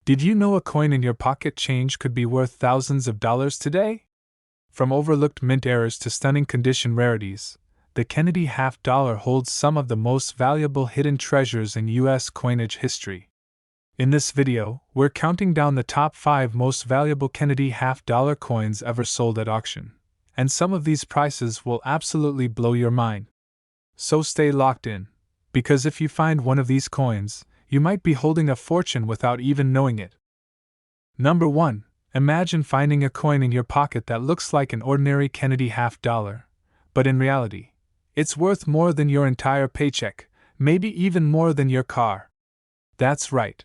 Did you know a coin in your pocket change could be worth thousands of dollars today? From overlooked mint errors to stunning condition rarities, the Kennedy half dollar holds some of the most valuable hidden treasures in U.S. coinage history. In this video, we're counting down the top 5 most valuable Kennedy half dollar coins ever sold at auction, and some of these prices will absolutely blow your mind. So stay locked in, because if you find one of these coins, you might be holding a fortune without even knowing it. Number 1. Imagine finding a coin in your pocket that looks like an ordinary Kennedy half dollar, but in reality, it's worth more than your entire paycheck, maybe even more than your car. That's right.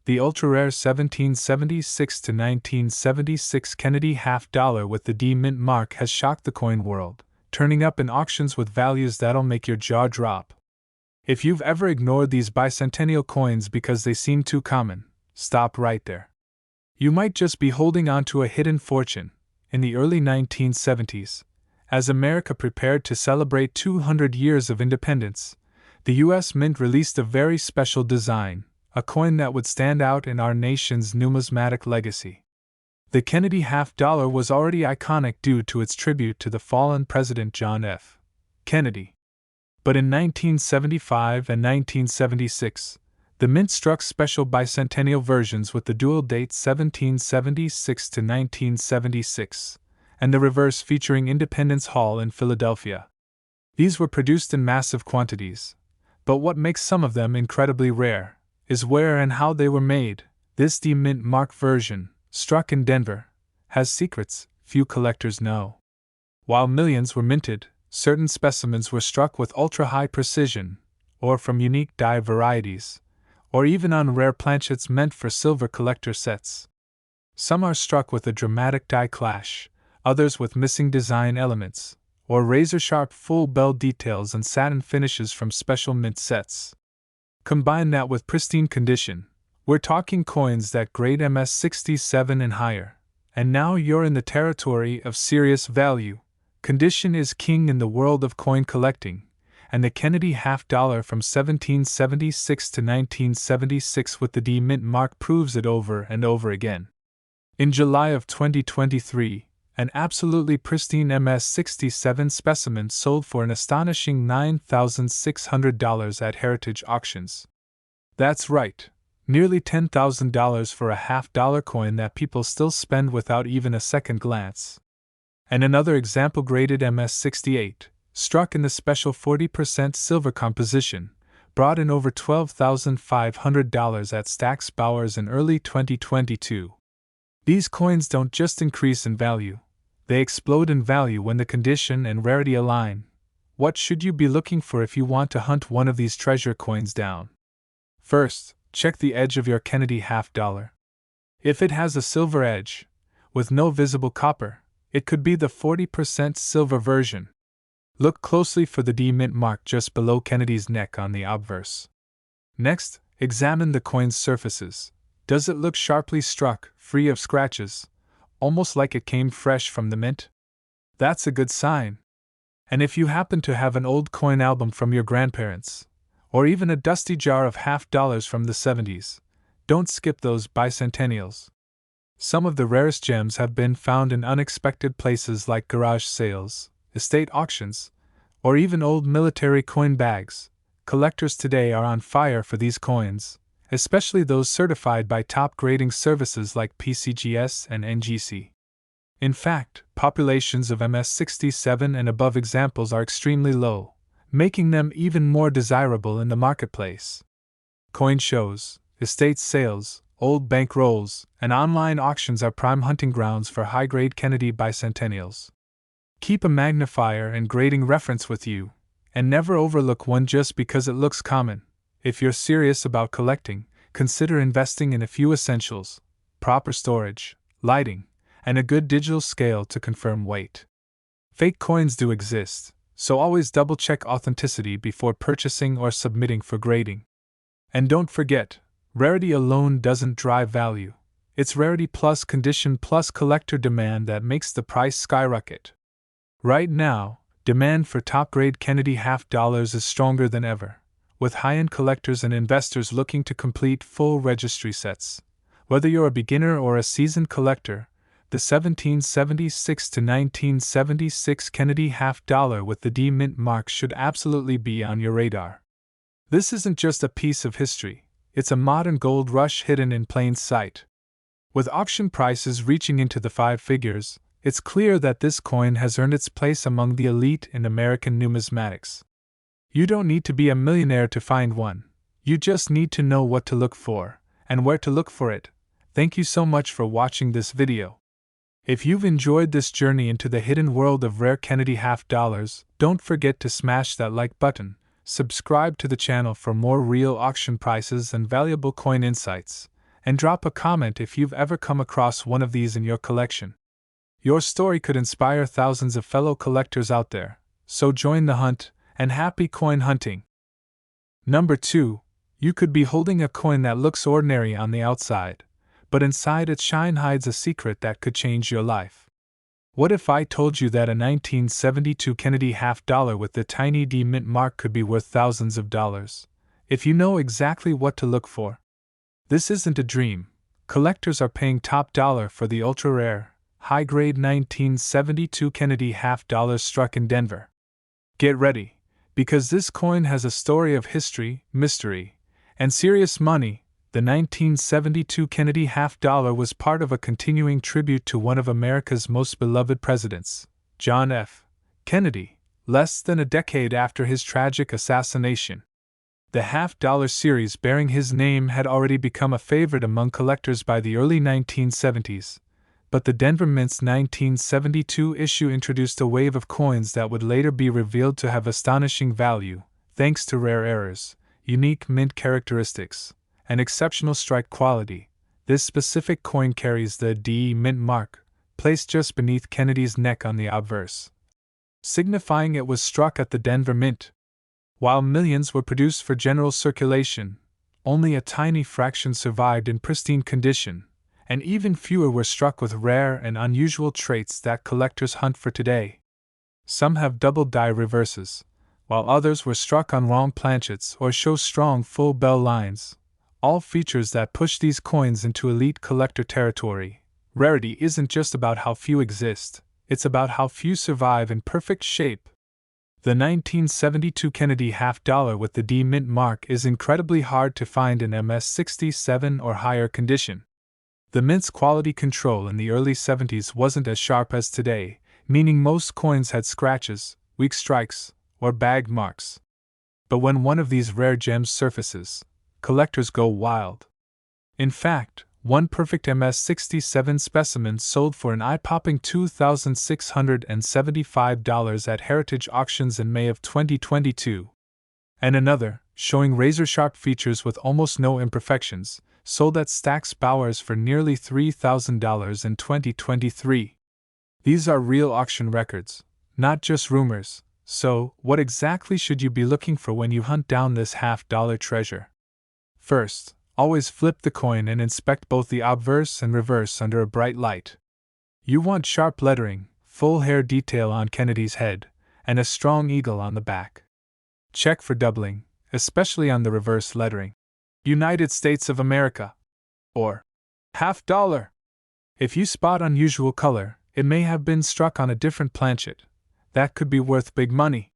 The ultra-rare 1776 to 1976 Kennedy half dollar with the D mint mark has shocked the coin world, turning up in auctions with values that'll make your jaw drop. If you've ever ignored these bicentennial coins because they seem too common, stop right there. You might just be holding on to a hidden fortune. In the early 1970s, as America prepared to celebrate 200 years of independence, the U.S. Mint released a very special design, a coin that would stand out in our nation's numismatic legacy. The Kennedy half dollar was already iconic due to its tribute to the fallen President John F. Kennedy. But in 1975 and 1976, the Mint struck special bicentennial versions with the dual date 1776 to 1976, and the reverse featuring Independence Hall in Philadelphia. These were produced in massive quantities, but what makes some of them incredibly rare is where and how they were made. This D Mint mark version, struck in Denver, has secrets few collectors know. While millions were minted, certain specimens were struck with ultra-high precision, or from unique die varieties, or even on rare planchets meant for silver collector sets. Some are struck with a dramatic die clash, others with missing design elements, or razor-sharp full bell details and satin finishes from special mint sets. Combine that with pristine condition, we're talking coins that grade MS67 and higher, and now you're in the territory of serious value. Condition is king in the world of coin collecting, and the Kennedy half dollar from 1776 to 1976 with the D Mint mark proves it over and over again. In July of 2023, an absolutely pristine MS67 specimen sold for an astonishing $9,600 at heritage auctions. That's right, nearly $10,000 for a half-dollar coin that people still spend without even a second glance. And another example graded MS68, struck in the special 40% silver composition, brought in over $12,500 at Stack's Bowers in early 2022. These coins don't just increase in value, they explode in value when the condition and rarity align. What should you be looking for if you want to hunt one of these treasure coins down? First, check the edge of your Kennedy half dollar. If it has a silver edge, with no visible copper, it could be the 40% silver version. Look closely for the D Mint mark just below Kennedy's neck on the obverse. Next, examine the coin's surfaces. Does it look sharply struck, free of scratches, almost like it came fresh from the mint? That's a good sign. And if you happen to have an old coin album from your grandparents, or even a dusty jar of half dollars from the 70s, don't skip those bicentennials. Some of the rarest gems have been found in unexpected places like garage sales, estate auctions, or even old military coin bags. Collectors today are on fire for these coins, especially those certified by top grading services like PCGS and NGC. In fact, populations of MS67 and above examples are extremely low, making them even more desirable in the marketplace. Coin shows, estate sales, old bank rolls, and online auctions are prime hunting grounds for high-grade Kennedy bicentennials. Keep a magnifier and grading reference with you, and never overlook one just because it looks common. If you're serious about collecting, consider investing in a few essentials: proper storage, lighting, and a good digital scale to confirm weight. Fake coins do exist, so always double-check authenticity before purchasing or submitting for grading. And don't forget, rarity alone doesn't drive value. It's rarity plus condition plus collector demand that makes the price skyrocket. Right now, demand for top-grade Kennedy half dollars is stronger than ever, with high-end collectors and investors looking to complete full registry sets, Whether you're a beginner or a seasoned collector, the 1776 to 1976 Kennedy half dollar with the D mint mark should absolutely be on your radar. This isn't just a piece of history, it's a modern gold rush hidden in plain sight. With auction prices reaching into the five figures, it's clear that this coin has earned its place among the elite in American numismatics. You don't need to be a millionaire to find one, you just need to know what to look for, and where to look for it. Thank you so much for watching this video. If you've enjoyed this journey into the hidden world of rare Kennedy half dollars, don't forget to smash that like button, subscribe to the channel for more real auction prices and valuable coin insights, and drop a comment if you've ever come across one of these in your collection. Your story could inspire thousands of fellow collectors out there, so join the hunt, and happy coin hunting! Number 2. You could be holding a coin that looks ordinary on the outside, but inside its shine hides a secret that could change your life. What if I told you that a 1972 Kennedy half dollar with the tiny D mint mark could be worth thousands of dollars, if you know exactly what to look for? This isn't a dream. Collectors are paying top dollar for the ultra-rare, high-grade 1972 Kennedy half dollar struck in Denver. Get ready, because this coin has a story of history, mystery, and serious money. The 1972 Kennedy half dollar was part of a continuing tribute to one of America's most beloved presidents, John F. Kennedy, less than a decade after his tragic assassination. The half-dollar series bearing his name had already become a favorite among collectors by the early 1970s, but the Denver Mint's 1972 issue introduced a wave of coins that would later be revealed to have astonishing value, thanks to rare errors, unique mint characteristics, and exceptional strike quality. This specific coin carries the D mint mark, placed just beneath Kennedy's neck on the obverse, signifying it was struck at the Denver Mint. While millions were produced for general circulation, only a tiny fraction survived in pristine condition, and even fewer were struck with rare and unusual traits that collectors hunt for today. Some have double die reverses, while others were struck on wrong planchets or show strong full bell lines, all features that push these coins into elite collector territory. Rarity isn't just about how few exist, it's about how few survive in perfect shape. The 1972 Kennedy half dollar with the D mint mark is incredibly hard to find in MS67 or higher condition. The mint's quality control in the early 70s wasn't as sharp as today, meaning most coins had scratches, weak strikes, or bag marks. But when one of these rare gems surfaces, collectors go wild. In fact, one perfect MS67 specimen sold for an eye-popping $2,675 at Heritage Auctions in May of 2022. And another, showing razor-sharp features with almost no imperfections, sold at Stack's Bowers for nearly $3,000 in 2023. These are real auction records, not just rumors. So, what exactly should you be looking for when you hunt down this half-dollar treasure? First, always flip the coin and inspect both the obverse and reverse under a bright light. You want sharp lettering, full hair detail on Kennedy's head, and a strong eagle on the back. Check for doubling, especially on the reverse lettering. United States of America, or half dollar. If you spot unusual color, it may have been struck on a different planchet. That could be worth big money.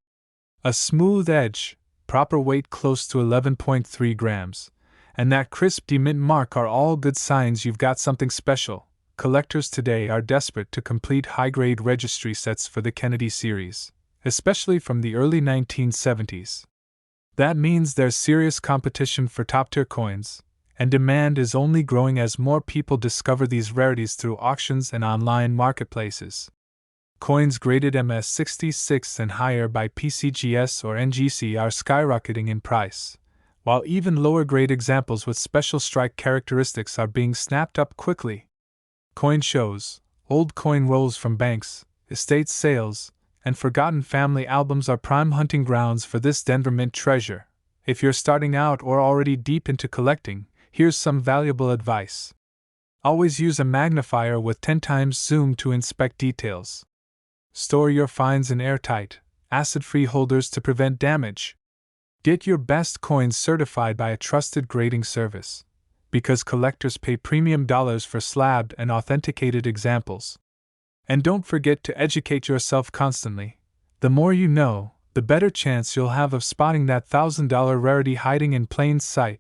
A smooth edge, proper weight close to 11.3 grams, and that crisp D mint mark are all good signs you've got something special. Collectors today are desperate to complete high-grade registry sets for the Kennedy series, especially from the early 1970s. That means there's serious competition for top-tier coins, and demand is only growing as more people discover these rarities through auctions and online marketplaces. Coins graded MS66 and higher by PCGS or NGC are skyrocketing in price, while even lower-grade examples with special strike characteristics are being snapped up quickly. Coin shows, old coin rolls from banks, estate sales, and forgotten family albums are prime hunting grounds for this Denver Mint treasure. If you're starting out or already deep into collecting, here's some valuable advice. Always use a magnifier with 10 times zoom to inspect details. Store your finds in airtight, acid-free holders to prevent damage. Get your best coins certified by a trusted grading service. because collectors pay premium dollars for slabbed and authenticated examples. And don't forget to educate yourself constantly. The more you know, the better chance you'll have of spotting that $1,000 rarity hiding in plain sight.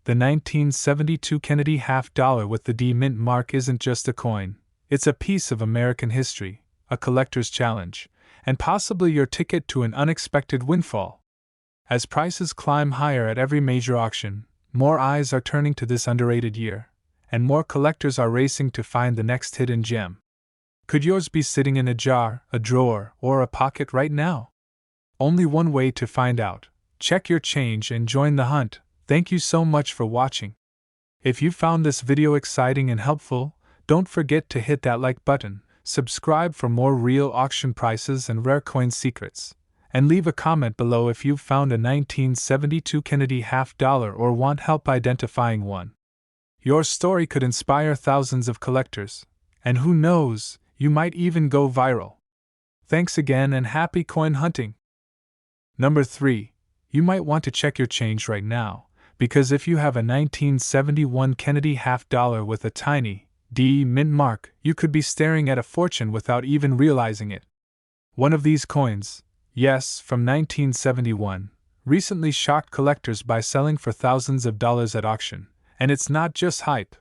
The 1972 Kennedy half dollar with the D mint mark isn't just a coin, it's a piece of American history, a collector's challenge, and possibly your ticket to an unexpected windfall. As prices climb higher at every major auction, more eyes are turning to this underrated year, and more collectors are racing to find the next hidden gem. Could yours be sitting in a jar, a drawer, or a pocket right now? Only one way to find out. Check your change and join the hunt. Thank you so much for watching. If you found this video exciting and helpful, don't forget to hit that like button, subscribe for more real auction prices and rare coin secrets, and leave a comment below if you've found a 1972 Kennedy half dollar or want help identifying one. Your story could inspire thousands of collectors, and who knows, you might even go viral. Thanks again and happy coin hunting! Number 3. You might want to check your change right now, because if you have a 1971 Kennedy half dollar with a tiny D mint mark, you could be staring at a fortune without even realizing it. One of these coins, yes, from 1971, recently shocked collectors by selling for thousands of dollars at auction, and it's not just hype.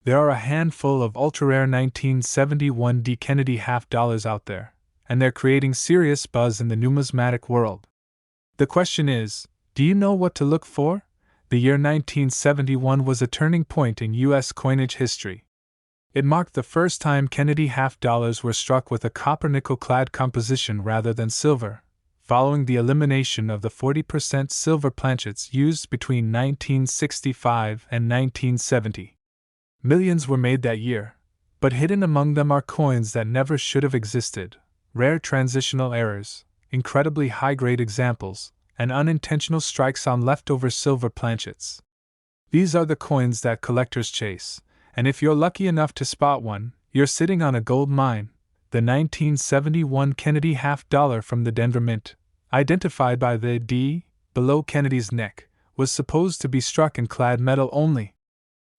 There are a handful of ultra-rare 1971 D Kennedy half dollars out there, and they're creating serious buzz in the numismatic world. The question is, do you know what to look for? The year 1971 was a turning point in U.S. coinage history. It marked the first time Kennedy half dollars were struck with a copper-nickel clad composition rather than silver, following the elimination of the 40% silver planchets used between 1965 and 1970. Millions were made that year, but hidden among them are coins that never should have existed, rare transitional errors, incredibly high-grade examples, and unintentional strikes on leftover silver planchets. These are the coins that collectors chase, and if you're lucky enough to spot one, you're sitting on a gold mine. The 1971 Kennedy half dollar from the Denver Mint, identified by the D below Kennedy's neck, was supposed to be struck in clad metal only.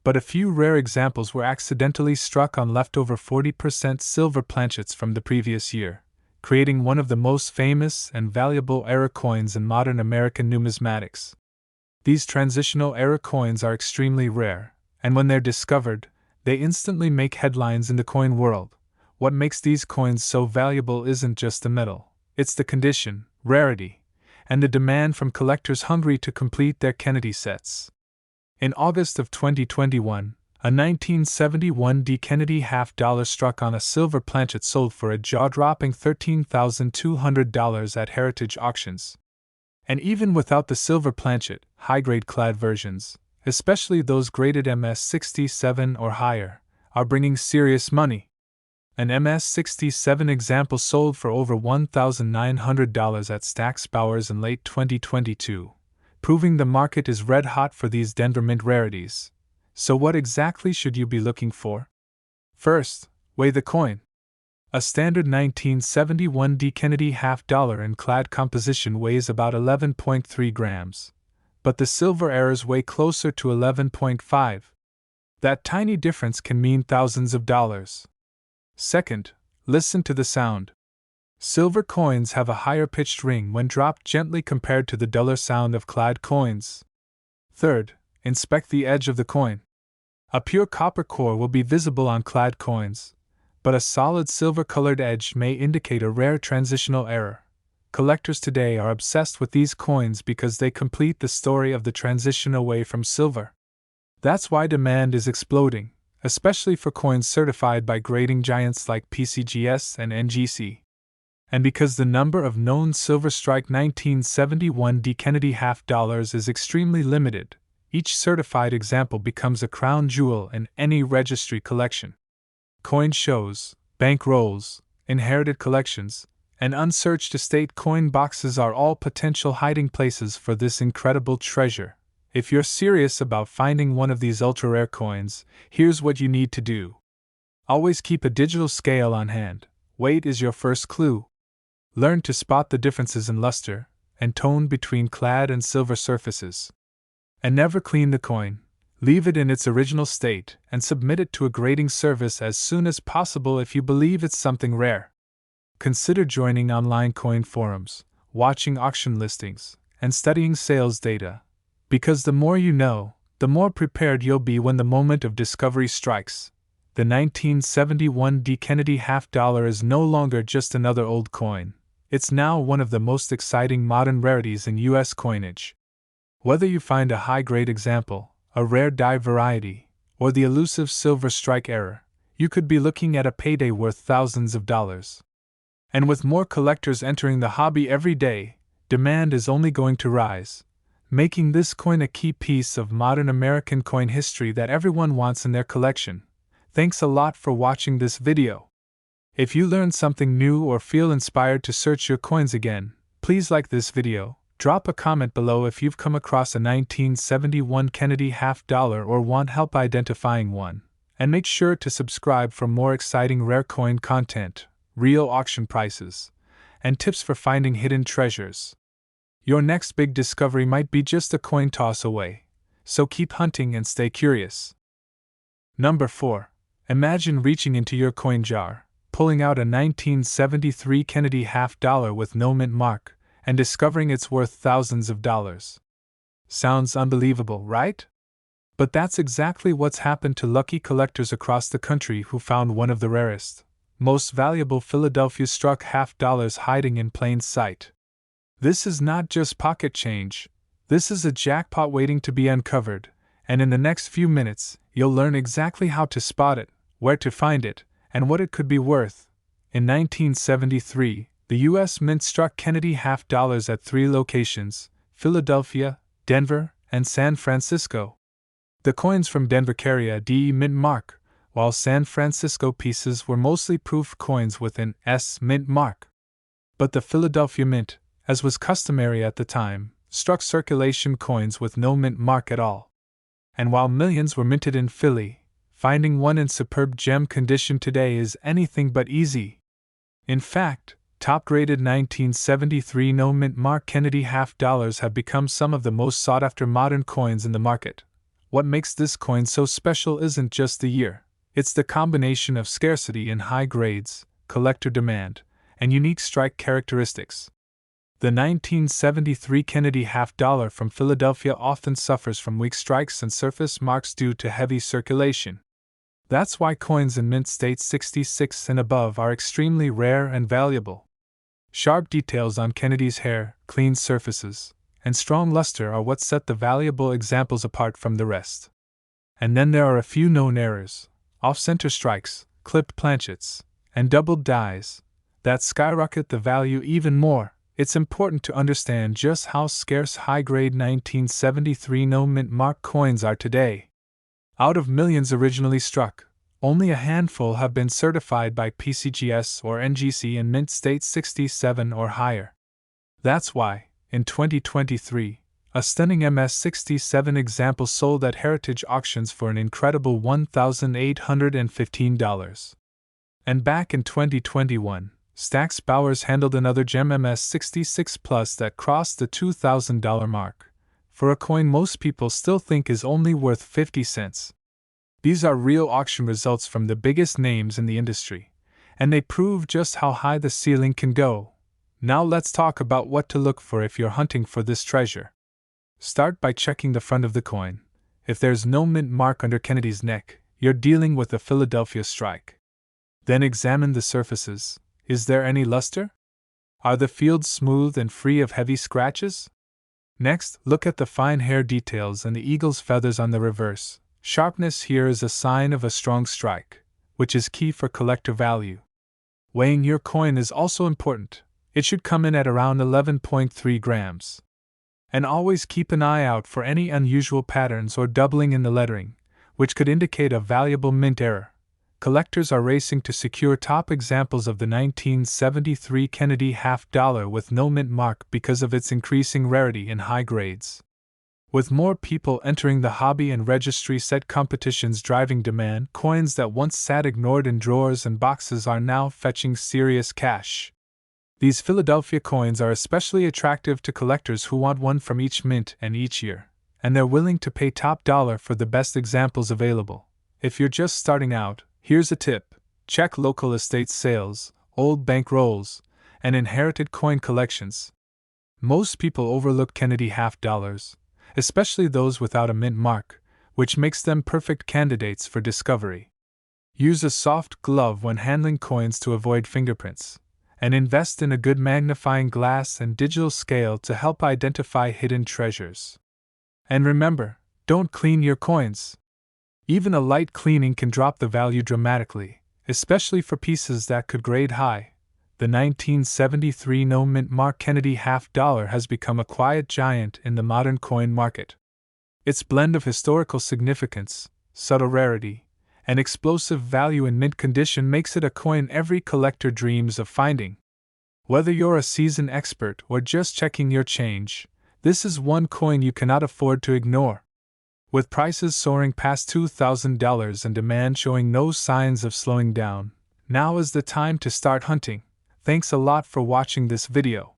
But a few rare examples were accidentally struck on leftover 40% silver planchets from the previous year, creating one of the most famous and valuable era coins in modern American numismatics. These transitional era coins are extremely rare, and when they're discovered, they instantly make headlines in the coin world. What makes these coins so valuable isn't just the metal, it's the condition, rarity, and the demand from collectors hungry to complete their Kennedy sets. In August of 2021, a 1971 D Kennedy half dollar struck on a silver planchet sold for a jaw-dropping $13,200 at heritage auctions. And even without the silver planchet, high-grade clad versions, especially those graded MS67 or higher, are bringing serious money. An MS67 example sold for over $1,900 at Stack's Bowers in late 2022, proving the market is red-hot for these Denver Mint rarities. So what exactly should you be looking for? First, weigh the coin. A standard 1971 D Kennedy half dollar in clad composition weighs about 11.3 grams, but the silver errors weigh closer to 11.5. That tiny difference can mean thousands of dollars. Second, listen to the sound. Silver coins have a higher pitched ring when dropped gently compared to the duller sound of clad coins. Third, inspect the edge of the coin. A pure copper core will be visible on clad coins, but a solid silver-colored edge may indicate a rare transitional error. Collectors today are obsessed with these coins because they complete the story of the transition away from silver. That's why demand is exploding, especially for coins certified by grading giants like PCGS and NGC. And because the number of known silver strike 1971 D Kennedy half dollars is extremely limited, each certified example becomes a crown jewel in any registry collection. Coin shows, bank rolls, inherited collections, and unsearched estate coin boxes are all potential hiding places for this incredible treasure. If you're serious about finding one of these ultra-rare coins, here's what you need to do. Always keep a digital scale on hand. Weight is your first clue. Learn to spot the differences in luster and tone between clad and silver surfaces. And never clean the coin. Leave it in its original state and submit it to a grading service as soon as possible if you believe it's something rare. Consider joining online coin forums, watching auction listings, and studying sales data. Because the more you know, the more prepared you'll be when the moment of discovery strikes. The 1971 D. Kennedy $50 is no longer just another old coin. It's now one of the most exciting modern rarities in U.S. coinage. Whether you find a high-grade example, a rare die variety, or the elusive silver strike error, you could be looking at a payday worth thousands of dollars. And with more collectors entering the hobby every day, demand is only going to rise, making this coin a key piece of modern American coin history that everyone wants in their collection. Thanks a lot for watching this video. If you learned something new or feel inspired to search your coins again, please like this video, drop a comment below if you've come across a 1971 Kennedy $50 or want help identifying one, and make sure to subscribe for more exciting rare coin content, real auction prices, and tips for finding hidden treasures. Your next big discovery might be just a coin toss away, so keep hunting and stay curious. Number 4. Imagine reaching into your coin jar, pulling out a 1973 Kennedy $50 with no mint mark, and discovering it's worth thousands of dollars. Sounds unbelievable, right? But that's exactly what's happened to lucky collectors across the country who found one of the rarest, most valuable Philadelphia struck $50 hiding in plain sight. This is not just pocket change, this is a jackpot waiting to be uncovered, and in the next few minutes, you'll learn exactly how to spot it, where to find it, and what it could be worth. In 1973, the U.S. Mint struck Kennedy $50 at 3 locations: Philadelphia, Denver, and San Francisco. The coins from Denver carry a DE mint mark, while San Francisco pieces were mostly proof coins with an S mint mark. But the Philadelphia Mint, as was customary at the time, struck circulation coins with no mint mark at all. And while millions were minted in Philly, finding one in superb gem condition today is anything but easy. In fact, top-graded 1973 no-mint mark Kennedy $50 have become some of the most sought-after modern coins in the market. What makes this coin so special isn't just the year, it's the combination of scarcity in high grades, collector demand, and unique strike characteristics. The 1973 Kennedy $50 from Philadelphia often suffers from weak strikes and surface marks due to heavy circulation. That's why coins in mint state 66 and above are extremely rare and valuable. Sharp details on Kennedy's hair, clean surfaces, and strong luster are what set the valuable examples apart from the rest. And then there are a few known errors, off-center strikes, clipped planchets, and doubled dies, that skyrocket the value even more. It's important to understand just how scarce high-grade 1973 no-mint mark coins are today. Out of millions originally struck, only a handful have been certified by PCGS or NGC in mint state 67 or higher. That's why, in 2023, a stunning MS67 example sold at heritage auctions for an incredible $1,815. And back in 2021, Stax Bowers handled another gem MS66 Plus that crossed the $2,000 mark, for a coin most people still think is only worth 50 cents. These are real auction results from the biggest names in the industry, and they prove just how high the ceiling can go. Now let's talk about what to look for if you're hunting for this treasure. Start by checking the front of the coin. If there's no mint mark under Kennedy's neck, you're dealing with a Philadelphia strike. Then examine the surfaces. Is there any luster? Are the fields smooth and free of heavy scratches? Next, look at the fine hair details and the eagle's feathers on the reverse. Sharpness here is a sign of a strong strike, which is key for collector value. Weighing your coin is also important. It should come in at around 11.3 grams. And always keep an eye out for any unusual patterns or doubling in the lettering, which could indicate a valuable mint error. Collectors are racing to secure top examples of the 1973 Kennedy $50 with no mint mark because of its increasing rarity in high grades. With more people entering the hobby and registry set competitions driving demand, coins that once sat ignored in drawers and boxes are now fetching serious cash. These Philadelphia coins are especially attractive to collectors who want one from each mint and each year, and they're willing to pay top dollar for the best examples available. If you're just starting out, here's a tip: check local estate sales, old bank rolls, and inherited coin collections. Most people overlook Kennedy half dollars, especially those without a mint mark, which makes them perfect candidates for discovery. Use a soft glove when handling coins to avoid fingerprints, and invest in a good magnifying glass and digital scale to help identify hidden treasures. And remember, don't clean your coins. Even a light cleaning can drop the value dramatically, especially for pieces that could grade high. The 1973 no mint mark Kennedy half dollar has become a quiet giant in the modern coin market. Its blend of historical significance, subtle rarity, and explosive value in mint condition makes it a coin every collector dreams of finding. Whether you're a seasoned expert or just checking your change, this is one coin you cannot afford to ignore. With prices soaring past $2,000 and demand showing no signs of slowing down, now is the time to start hunting. Thanks a lot for watching this video.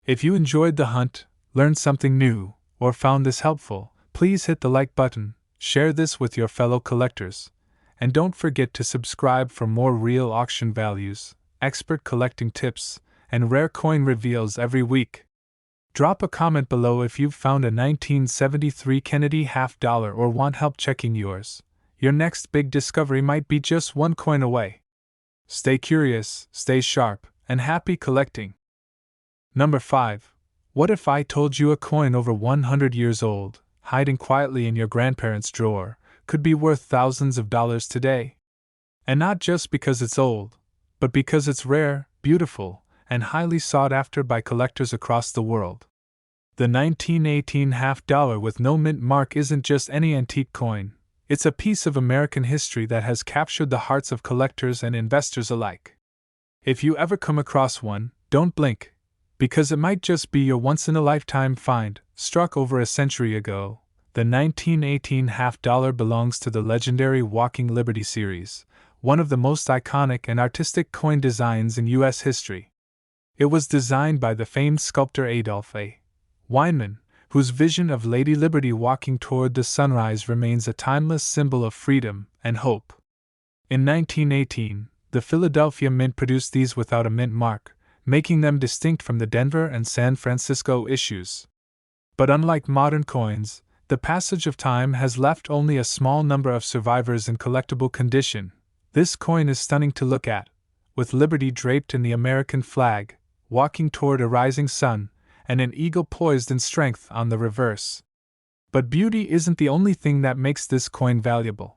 If you enjoyed the hunt, learned something new, or found this helpful, please hit the like button, share this with your fellow collectors, and don't forget to subscribe for more real auction values, expert collecting tips, and rare coin reveals every week. Drop a comment below if you've found a 1973 Kennedy half dollar or want help checking yours. Your next big discovery might be just one coin away. Stay curious, stay sharp, and happy collecting. Number 5. What if I told you a coin over 100 years old, hiding quietly in your grandparents' drawer, could be worth thousands of dollars today? And not just because it's old, but because it's rare, beautiful, and highly sought after by collectors across the world. The 1918 half dollar with no mint mark isn't just any antique coin, it's a piece of American history that has captured the hearts of collectors and investors alike. If you ever come across one, don't blink, because it might just be your once-in-a-lifetime find. Struck over a century ago, the 1918 half dollar belongs to the legendary Walking Liberty series, one of the most iconic and artistic coin designs in U.S. history. It was designed by the famed sculptor Adolph A. Weinman, whose vision of Lady Liberty walking toward the sunrise remains a timeless symbol of freedom and hope. In 1918, the Philadelphia Mint produced these without a mint mark, making them distinct from the Denver and San Francisco issues. But unlike modern coins, the passage of time has left only a small number of survivors in collectible condition. This coin is stunning to look at, with Liberty draped in the American flag, walking toward a rising sun, and an eagle poised in strength on the reverse. But beauty isn't the only thing that makes this coin valuable.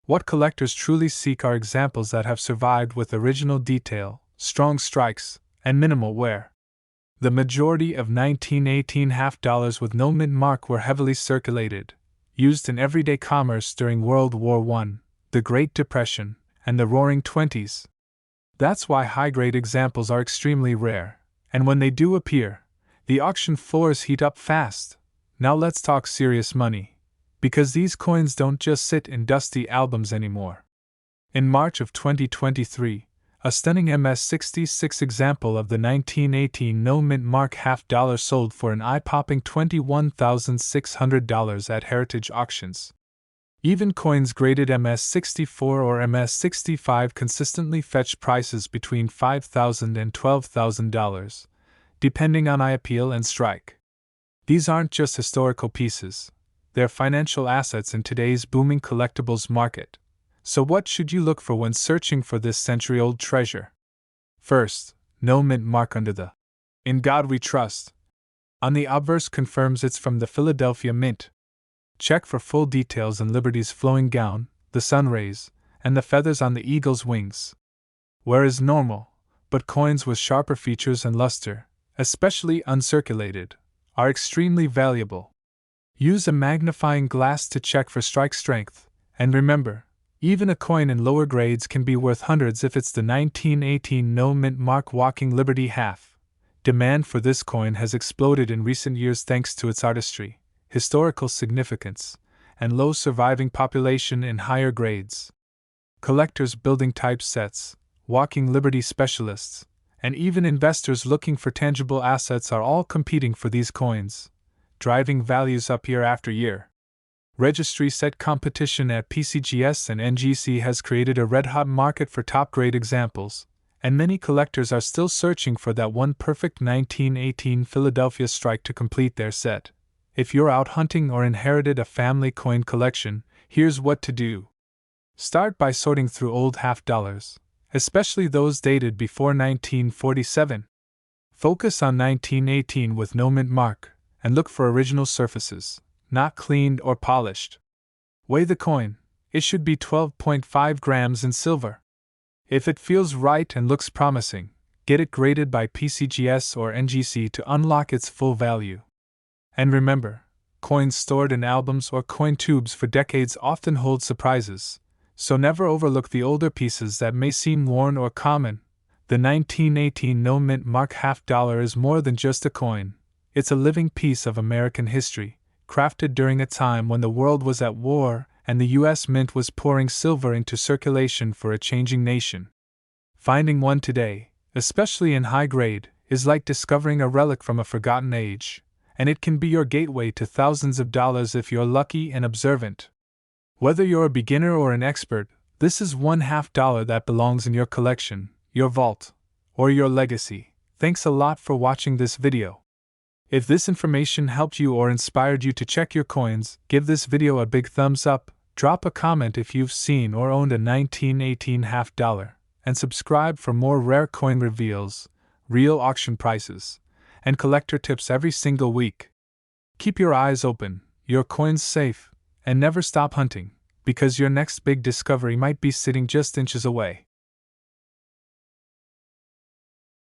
What collectors truly seek are examples that have survived with original detail, strong strikes, and minimal wear. The majority of 1918 half dollars with no mint mark were heavily circulated, used in everyday commerce during World War I, the Great Depression, and the Roaring Twenties. That's why high-grade examples are extremely rare, and when they do appear, the auction floors heat up fast. Now let's talk serious money, because these coins don't just sit in dusty albums anymore. In March of 2023, a stunning MS-66 example of the 1918 no mint mark half dollar sold for an eye-popping $21,600 at heritage auctions. Even coins graded MS-64 or MS-65 consistently fetch prices between $5,000 and $12,000, depending on eye appeal and strike. These aren't just historical pieces, they're financial assets in today's booming collectibles market. So what should you look for when searching for this century-old treasure? First, no mint mark under the "In God We Trust" on the obverse confirms it's from the Philadelphia Mint. Check for full details in Liberty's flowing gown, the sun rays, and the feathers on the eagle's wings. Wear is normal, but coins with sharper features and luster, especially uncirculated, are extremely valuable. Use a magnifying glass to check for strike strength, and remember, even a coin in lower grades can be worth hundreds if it's the 1918 no mint mark Walking Liberty half. Demand for this coin has exploded in recent years thanks to its artistry, historical significance, and low surviving population in higher grades. Collectors building type sets, Walking Liberty specialists, and even investors looking for tangible assets are all competing for these coins. driving values up year after year. Registry set competition at PCGS and NGC has created a red-hot market for top-grade examples, and many collectors are still searching for that one perfect 1918 Philadelphia strike to complete their set. If you're out hunting or inherited a family coin collection, here's what to do. Start by sorting through old half dollars, especially those dated before 1947. Focus on 1918 with no mint mark, and look for original surfaces, not cleaned or polished. Weigh the coin. It should be 12.5 grams in silver. If it feels right and looks promising, get it graded by PCGS or NGC to unlock its full value. And remember, coins stored in albums or coin tubes for decades often hold surprises, so never overlook the older pieces that may seem worn or common. The 1918 no mint mark half dollar is more than just a coin. It's a living piece of American history, crafted during a time when the world was at war and the U.S. Mint was pouring silver into circulation for a changing nation. Finding one today, especially in high grade, is like discovering a relic from a forgotten age, and it can be your gateway to thousands of dollars if you're lucky and observant. Whether you're a beginner or an expert, this is one half dollar that belongs in your collection, your vault, or your legacy. Thanks a lot for watching this video. If this information helped you or inspired you to check your coins, give this video a big thumbs up, drop a comment if you've seen or owned a 1918 half dollar, and subscribe for more rare coin reveals, real auction prices, and collector tips every single week. Keep your eyes open, your coins safe, and never stop hunting, because your next big discovery might be sitting just inches away.